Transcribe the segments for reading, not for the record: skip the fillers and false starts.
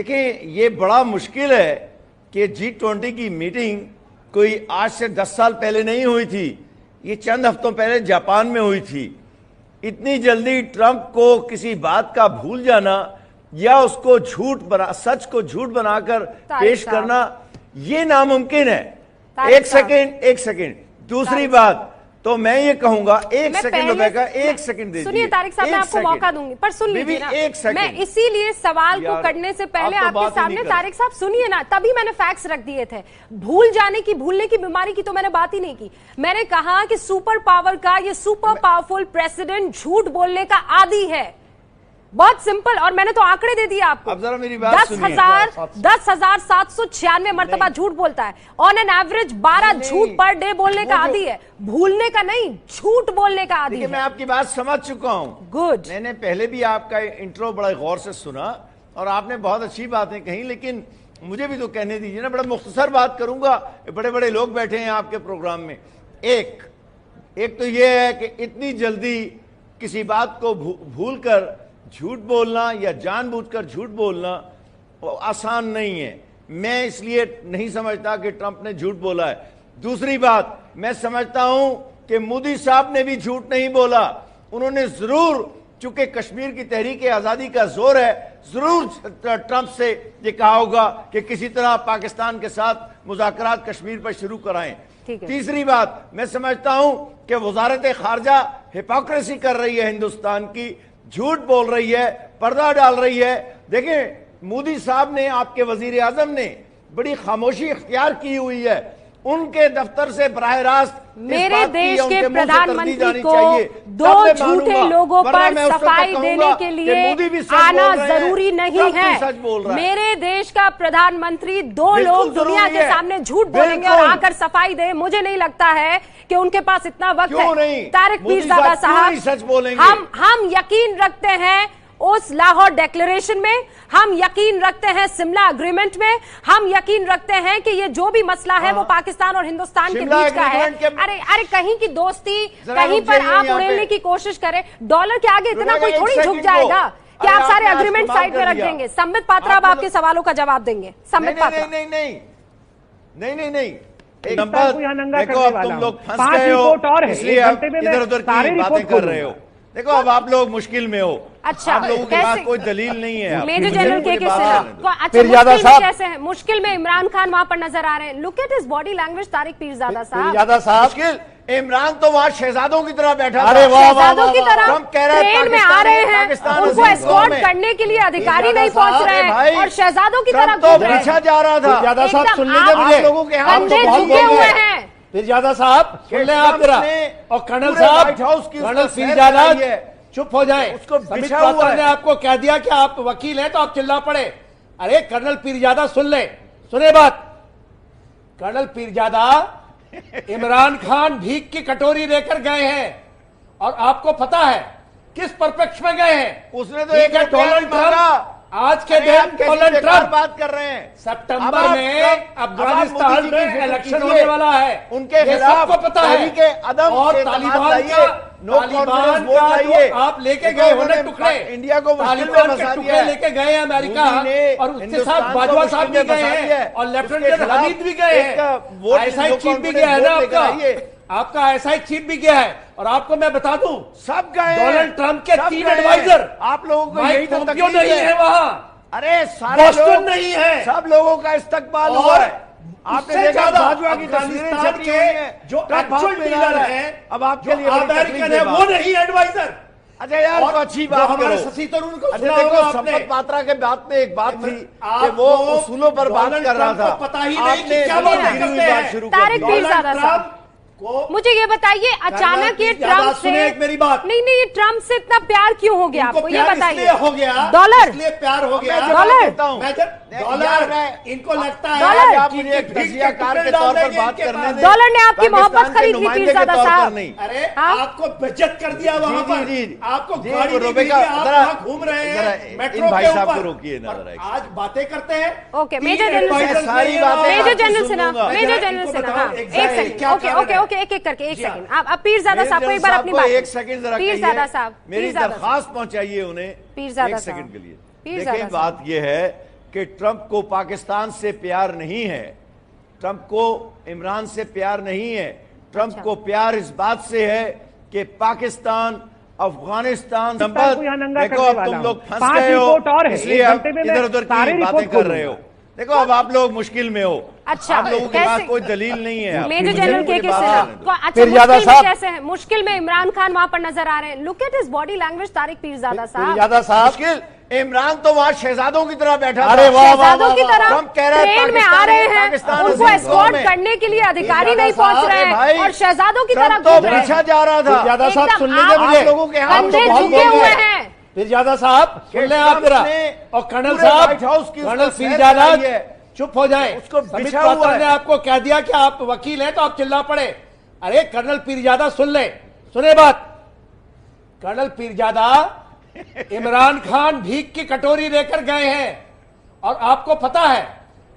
देखें, ये बड़ा मुश्किल है कि G20 की मीटिंग कोई आज से 10 साल पहले नहीं हुई थी, ये चंद हफ्तों पहले जापान में हुई थी। इतनी जल्दी ट्रंप को किसी बात का भूल जाना या उसको सच को झूठ बनाकर पेश करना, ये नामुमकिन है। एक सेकंड। दूसरी बात तो मैं ये कहूंगा, एक सेकंड दीजिए। सुनिए तारिक साहब, मैं आपको मौका दूंगी, पर सुन लीजिए ना। मैं इसीलिए सवाल को करने से पहले आपके सामने, तारिक साहब सुनिए ना, तभी मैंने फैक्ट्स रख दिए थे। भूलने की बीमारी की तो मैंने बात ही नहीं की। मैंने कहा कि सुपर पावर का ये सुपर पावरफुल प्रेसिडेंट झूठ बोलने का आदी है। बहुत सिंपल। और मैंने तो आंकड़े दे दिए आपको। अब जरा मेरी बात सुनिए। 10,796 मरतबा झूठ बोलता है। ऑन एन एवरेज 12 झूठ पर डे बोलने का आदी है, भूलने का नहीं, झूठ बोलने का आदी है। मैं आपकी बात समझ चुका हूं। गुड। मैंने पहले भी आपका इंट्रो बड़ा गौर से सुना और आपने बहुत अच्छी बातें कही, लेकिन मुझे भी तो कहने दीजिए ना। बड़ा मुख्तसर बात करूंगा, बड़े बड़े लोग बैठे हैं आपके प्रोग्राम में। एक तो यह है कि इतनी जल्दी किसी बात को भूलकर झूठ बोलना या जानबूझकर झूठ बोलना आसान नहीं है। मैं इसलिए नहीं समझता कि ट्रंप ने झूठ बोला है। दूसरी बात, मैं समझता हूं कि मोदी साहब ने भी झूठ नहीं बोला। उन्होंने जरूर, चूंकि कश्मीर की तहरीक आजादी का जोर है, जरूर ट्रंप से ये कहा होगा कि किसी तरह पाकिस्तान के साथ मुज़ाकरात कश्मीर पर शुरू कराएं। तीसरी बात, मैं समझता हूं कि वजारत खारजा हिपोक्रेसी कर रही है, हिंदुस्तान की झूठ बोल रही है, पर्दा डाल रही है। देखें, मोदी साहब ने, आपके वजीर आजम ने बड़ी खामोशी इख्तियार की हुई है। उनके दफ्तर से बराह रास्त मेरे देश के प्रधानमंत्री को दो झूठे लोगों पर सफाई देने के लिए आना जरूरी नहीं है। मेरे देश का प्रधानमंत्री दो लोग दुनिया के सामने झूठ बोलेंगे और आकर सफाई दे, मुझे नहीं लगता है कि उनके पास इतना वक्त है। तारिक पीरजादा साहब, हम यकीन रखते हैं उस लाहौर डिक्लेरेशन में, हम यकीन रखते हैं शिमला अग्रीमेंट में, हम यकीन रखते हैं कि ये जो भी मसला है वो पाकिस्तान और हिंदुस्तान के बीच का है। अरे कहीं की दोस्ती कहीं पर आप उड़ेलने की कोशिश करें। डॉलर के आगे इतना कोई थोड़ी झुक जाएगा कि आप सारे अग्रीमेंट साइड में रख देंगे। संबित पात्रा अब आपके सवालों का जवाब देंगे। संबित पात्रा। नहीं, एक नंबर देखो, अब तुम लोग फंस गए हो, इसलिए आप इधर उधर की बातें कर रहे हो। देखो, अब आप लोग मुश्किल में हो। अच्छा, आप लोगों के पास कोई दलील नहीं है। मेजर जनरल के सिन्हा कैसे है? मुश्किल में इमरान खान वहां पर नजर आ रहे हैं। Look at his body language. Tariq Peerzada साहब, मुश्किल। इमरान तो वहाँ शहजादों की तरह बैठा। अरे शहजादों की तरह ट्रेन में आ रहे हैं, उनको एस्कॉर्ट करने के लिए अधिकारी नहीं पहुंच रहे हैं और शहजादों की तरह तो पूछा जा रहा था। पीरजादा साहब सुन लीजिए, मुझे लोगों के हाथ झुके हुए हैं। पीरजादा साहब सुन लें आप जरा, और कर्नल साहब, कर्नल पीरजादा चुप हो जाए। संबित पात्रा ने आपको कह दिया कि आप वकील हैं तो आप चिल्ला पड़े। अरे कर्नल पीरजादा सुन ले, सुने बात। कर्नल पीरजादा, इमरान खान भीख की कटोरी लेकर गए हैं और आपको पता है किस परपक्ष में गए हैं? उसने तो एक डोनाल्ड ट्रंप, आज के दिन डोनाल्ड ट्रंप बात कर रहे हैं। सितंबर में अफगानिस्तान में इलेक्शन होने वाला है, उनके खिलाफ सबको पता है। और तालिबान का आप लेके गए होने टुकड़े, इंडिया को तालिबान के टुकड़े लेके गए अमेरिका, और उसके साथ बाजवा साहब भी गए हैं और लेफ्टिनेंट जनरल हमीद भी गए हैं। ऐसा ही चीफ भी गया है ना आपका ऐसा ही चीफ भी गया है। और आपको मैं बता दूं, सब गए। डोनाल्ड ट्रंप के 3 एडवाइजर, आप लोगों को यही तो तकलीफ नहीं है वहां। अरे सारे लोग नहीं है, सब लोगों का इस्तकबाल हुआ है। आपने देखा बाजवा की तस्वीरें छपी हुई हैं, जो एक्चुअल डीलर है, अब आपके लिए अमेरिकन है, वो नहीं एडवाइजर। अच्छा यार, तो अच्छी बात करो। शशि तरूर को अच्छा देखो, संबित पात्रा के बात में एक बात थी कि वो उसूलों पर बात कर रहा था। पता ही नहीं कि क्या बात करते हैं। तारिक पीरजादा साहब, मुझे ये बताइए, अचानक ये ट्रंप से, मेरी बात नहीं, ये ट्रंप से इतना प्यार क्यों हो गया आपको? ये बताइए। हो गया डॉलर, इसलिए प्यार हो गया। डॉलर इनको लगता है आप मुझे एक तजियाकार के तौर पर बात करने दें। डॉलर ने आपकी मोहब्बत खरीद ली पीरजादा साहब। अरे आपको बेइज्जत कर दिया वहां पर, आपको गाड़ी नहीं दी, आप वहां घूम रहे हैं मेट्रो के ऊपर। रोकिए ना, आज बातें करते हैं। ओके, मेजर जनरल सारी बातें, major general Sinha, major general Sinha, एक सेकंड। ओके, एक करके, एक सेकंड। आप पीरजादा साहब को एक बार अपनी बात, एक सेकंड जरा, पीरजादा साहब, मेरी दरखास्त पहुंचाइए उन्हें पीरजादा एक सेकंड के लिए। पीरजादा देखिए, बात यह है कि ट्रंप को पाकिस्तान से प्यार नहीं है, ट्रंप को इमरान से प्यार नहीं है, ट्रंप को प्यार इस बात से है कि पाकिस्तान अफगानिस्तान देखो अब तुम लोग फंस गए हो, इसलिए आप इधर उधर की बातें कर रहे हो। देखो अब आप लोग मुश्किल में हो। अच्छा, आप लोगों के पास कोई दलील नहीं है। मेजर जनरल के सिन्हा कैसे है? मुश्किल में इमरान खान वहां पर नजर आ रहे हैं। Look at his body language. Tariq Peerzada साहब मुश्किल, इमरान तो वहां शहजादों की तरह बैठा अरे था। शहजादों की तरह ट्रंप कह रहा है ट्रेन में आ रहे हैं, उनको एस्कॉर्ट करने के लिए अधिकारी नहीं पहुंच रहे हैं और शहजादों की तरह तो पीछा जा रहा था। पीरजादा साहब सुन लीजिए मुझे, आप लोगों के हाथ कंधे झुके हुए हैं। पीरजादा साहब सुन लें आप जरा, और कर्नल साहब, कर्नल पीरजादा चुप हो जाए। उसको समित बिछा हुआ पात्रा ने आपको कह दिया कि आप वकील हैं तो आप चिल्ला पड़े। अरे कर्नल पीरजादा सुन ले, सुने बात। कर्नल पीरजादा इमरान खान भीख की कटोरी लेकर गए हैं और आपको पता है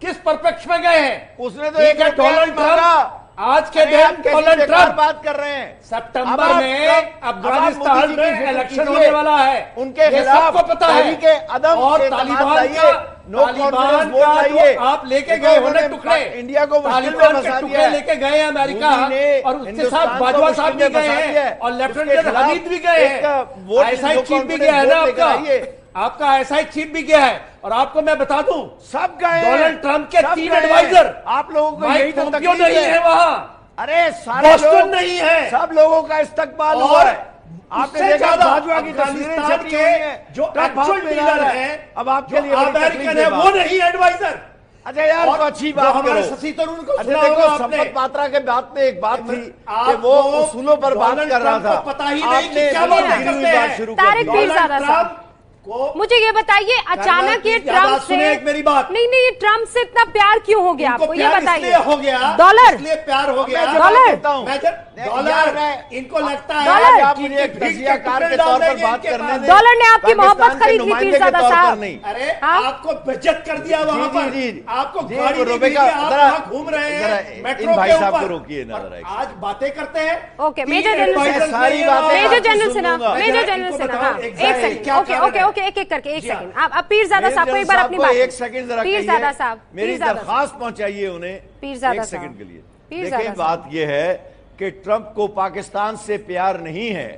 किस परिप्रेक्ष्य में गए हैं। उसने तो एक डोनाल्ड ट्रंप आज के दिन डोनाल्ड ट्रंप बात कर रहे हैं। सितंबर में अफगानिस्तान में इलेक्शन होने वाला है, उनके खिलाफ सबको पता है। और तालिबान का आप लेके गए होने टुकड़े, इंडिया को तालिबान के टुकड़े लेके गए हैं अमेरिका, और उसके साथ बाजवा साहब भी गए हैं और लेफ्टिनेंट जनरल हमीद भी गए हैं। ऐसा ही चीफ भी गया है ना आपका ऐसा ही चीफ भी गया है। और आपको मैं बता दूं, सब गए डोनाल्ड ट्रंप के 3 एडवाइजर, आप लोगों को यही तो पोम्पियो नहीं है वहां, अरे सारे लोग नहीं है, सब लोगों का इस्तकबाल हुआ है। आपने देखा बाजवा की तस्वीरें अफगानिस्तान छपी हुई हैं, जो एक्चुअल डीलर है, अब आपके लिए अमेरिकन है, वो नहीं एडवाइजर। अच्छा यार तो अच्छी बात करो। शशि तरूर को अच्छा देखो, संपत पात्रा के बात में एक बात थी कि वो उसूलों पर बात कर रहा था। पता ही नहीं कि क्या बात करते हैं। तारिक पीरजादा साहब मुझे ये बताइए, अचानक ये ट्रंप से मेरी बात नहीं, ये ट्रंप से इतना प्यार क्यों हो गया आपको? ये बताइए। हो गया डॉलर, इसलिए प्यार हो गया। डॉलर इनको लगता है डॉलर आप मुझे एक तजियाकार के तौर पर बात करने दें। डॉलर ने आपकी मोहब्बत खरीद ली पीरजादा साहब। अरे आपको बेइज्जत कर दिया वहां पर, आपको गाड़ी आप घूम रहे हैं मेट्रो भाई के साहब को ऊपर, रोकिए ना, आज बातें करते हैं। ओके मेजर जनरल सारी बातें major general Sinha, major general Sinha, एक सेकंड, ओके ओके ओके, एक एक करके, एक सेकंड। आप पीरजादा साहब को एक बार अपनी बात, एक सेकंड जरा पीरजादा साहब, मेरी दरखास्त पहुंचाइए उन्हें पीरजादा एक सेकंड के लिए। पीरजादा देखिए बात यह है कि ट्रंप को पाकिस्तान से प्यार नहीं है,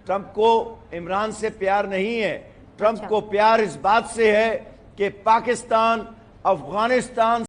ट्रंप को इमरान से प्यार नहीं है, ट्रंप को प्यार इस बात से है कि पाकिस्तान अफगानिस्तान